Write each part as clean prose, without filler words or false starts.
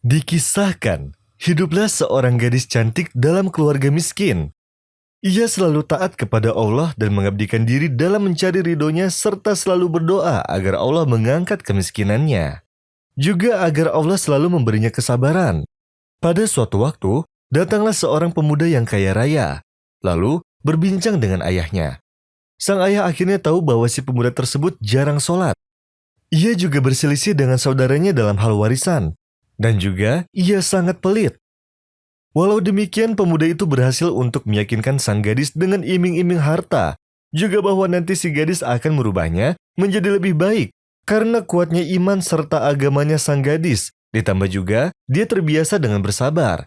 Dikisahkan, hiduplah seorang gadis cantik dalam keluarga miskin. Ia selalu taat kepada Allah dan mengabdikan diri dalam mencari ridhonya serta selalu berdoa agar Allah mengangkat kemiskinannya. Juga agar Allah selalu memberinya kesabaran. Pada suatu waktu, datanglah seorang pemuda yang kaya raya, lalu berbincang dengan ayahnya. Sang ayah akhirnya tahu bahwa si pemuda tersebut jarang sholat. Ia juga berselisih dengan saudaranya dalam hal warisan. Dan juga ia sangat pelit. Walau demikian, pemuda itu berhasil untuk meyakinkan sang gadis dengan iming-iming harta, juga bahwa nanti si gadis akan merubahnya menjadi lebih baik, karena kuatnya iman serta agamanya sang gadis, ditambah juga dia terbiasa dengan bersabar.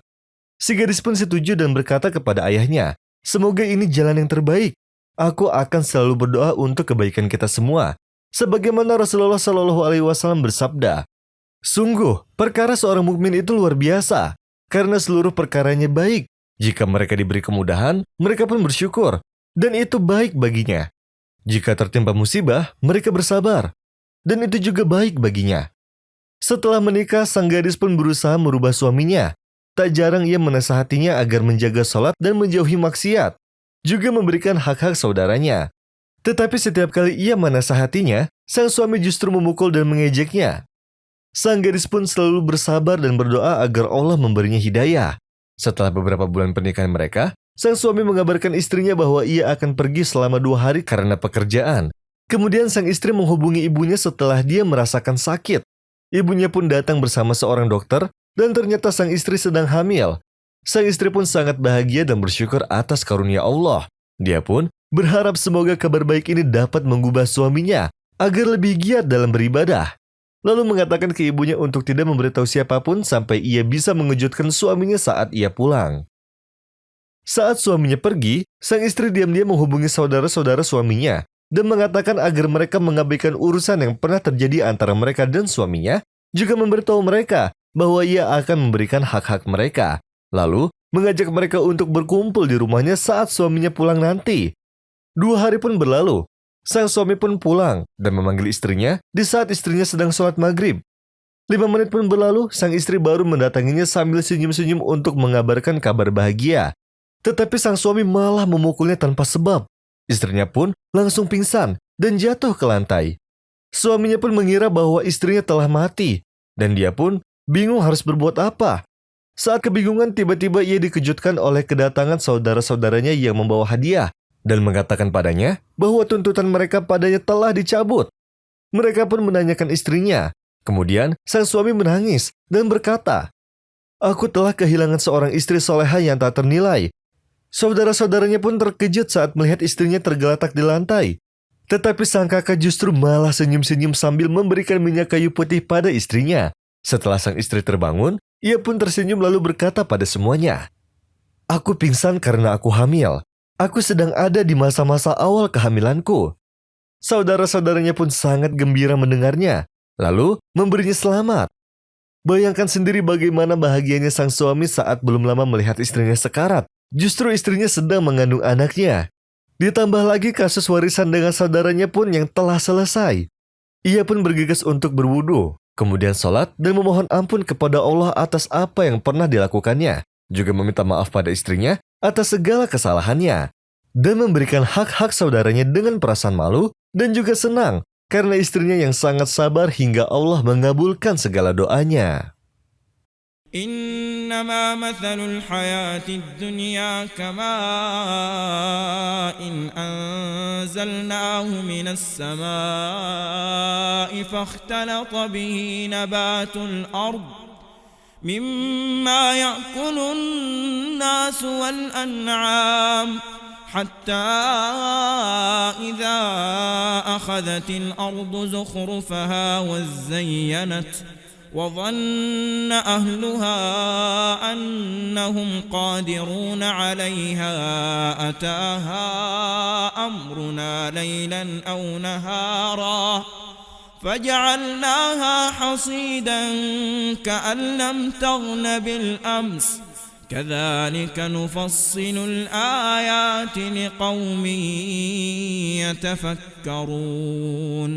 Si gadis pun setuju dan berkata kepada ayahnya, "Semoga ini jalan yang terbaik. Aku akan selalu berdoa untuk kebaikan kita semua." Sebagaimana Rasulullah SAW bersabda, "Sungguh, perkara seorang mukmin itu luar biasa, karena seluruh perkaranya baik. Jika mereka diberi kemudahan, mereka pun bersyukur, dan itu baik baginya. Jika tertimpa musibah, mereka bersabar, dan itu juga baik baginya." Setelah menikah, sang gadis pun berusaha merubah suaminya. Tak jarang ia menasihatinya agar menjaga sholat dan menjauhi maksiat, juga memberikan hak-hak saudaranya. Tetapi setiap kali ia menasihatinya, sang suami justru memukul dan mengejeknya. Sang gadis pun selalu bersabar dan berdoa agar Allah memberinya hidayah. Setelah beberapa bulan pernikahan mereka, sang suami mengabarkan istrinya bahwa ia akan pergi selama 2 hari karena pekerjaan. Kemudian sang istri menghubungi ibunya setelah dia merasakan sakit. Ibunya pun datang bersama seorang dokter dan ternyata sang istri sedang hamil. Sang istri pun sangat bahagia dan bersyukur atas karunia Allah. Dia pun berharap semoga kabar baik ini dapat mengubah suaminya agar lebih giat dalam beribadah. Lalu mengatakan ke ibunya untuk tidak memberitahu siapapun sampai ia bisa mengejutkan suaminya saat ia pulang. Saat suaminya pergi, sang istri diam-diam menghubungi saudara-saudara suaminya dan mengatakan agar mereka mengabaikan urusan yang pernah terjadi antara mereka dan suaminya, juga memberitahu mereka bahwa ia akan memberikan hak-hak mereka, lalu mengajak mereka untuk berkumpul di rumahnya saat suaminya pulang nanti. 2 hari pun berlalu. Sang suami pun pulang dan memanggil istrinya di saat istrinya sedang sholat maghrib. 5 menit pun berlalu, sang istri baru mendatanginya sambil senyum-senyum untuk mengabarkan kabar bahagia. Tetapi sang suami malah memukulnya tanpa sebab. Istrinya pun langsung pingsan dan jatuh ke lantai. Suaminya pun mengira bahwa istrinya telah mati, dan dia pun bingung harus berbuat apa. Saat kebingungan, tiba-tiba ia dikejutkan oleh kedatangan saudara-saudaranya yang membawa hadiah dan mengatakan padanya bahwa tuntutan mereka padanya telah dicabut. Mereka pun menanyakan istrinya. Kemudian sang suami menangis dan berkata, "Aku telah kehilangan seorang istri soleha yang tak ternilai." Saudara-saudaranya pun terkejut saat melihat istrinya tergeletak di lantai. Tetapi sang kakak justru malah senyum-senyum sambil memberikan minyak kayu putih pada istrinya. Setelah sang istri terbangun, ia pun tersenyum lalu berkata pada semuanya, "Aku pingsan karena aku hamil. Aku sedang ada di masa-masa awal kehamilanku." Saudara-saudaranya pun sangat gembira mendengarnya, lalu memberinya selamat. Bayangkan sendiri bagaimana bahagianya sang suami saat belum lama melihat istrinya sekarat. Justru istrinya sedang mengandung anaknya. Ditambah lagi kasus warisan dengan saudaranya pun yang telah selesai. Ia pun bergegas untuk berwudu, kemudian sholat dan memohon ampun kepada Allah atas apa yang pernah dilakukannya. Juga meminta maaf pada istrinya atas segala kesalahannya, dan memberikan hak-hak saudaranya dengan perasaan malu dan juga senang karena istrinya yang sangat sabar hingga Allah mengabulkan segala doanya. إنما مثل الحياة الدنيا كماء أنزلناه من السماء فاختلط به نبات الأرض مما يأكل الناس والأنعام حتى إذا أخذت الأرض زخرفها وزينت وظن أهلها أنهم قادرون عليها أتاها أمرنا ليلا أو نهارا فجعلناها حصيدا كأن لم تغن بالأمس كذلك نفصل الآيات لقوم يتفكرون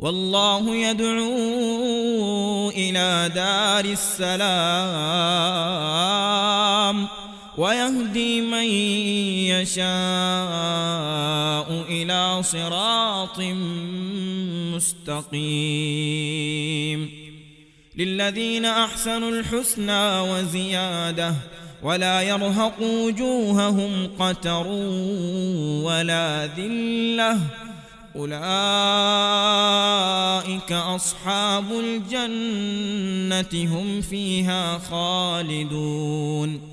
والله يدعو إلى دار السلام ويهدي من يشاء إلى صراط مستقيم للذين أحسنوا الحسنى وزيادة ولا يرهق وجوههم قتر ولا ذلة أولئك أصحاب الجنة هم فيها خالدون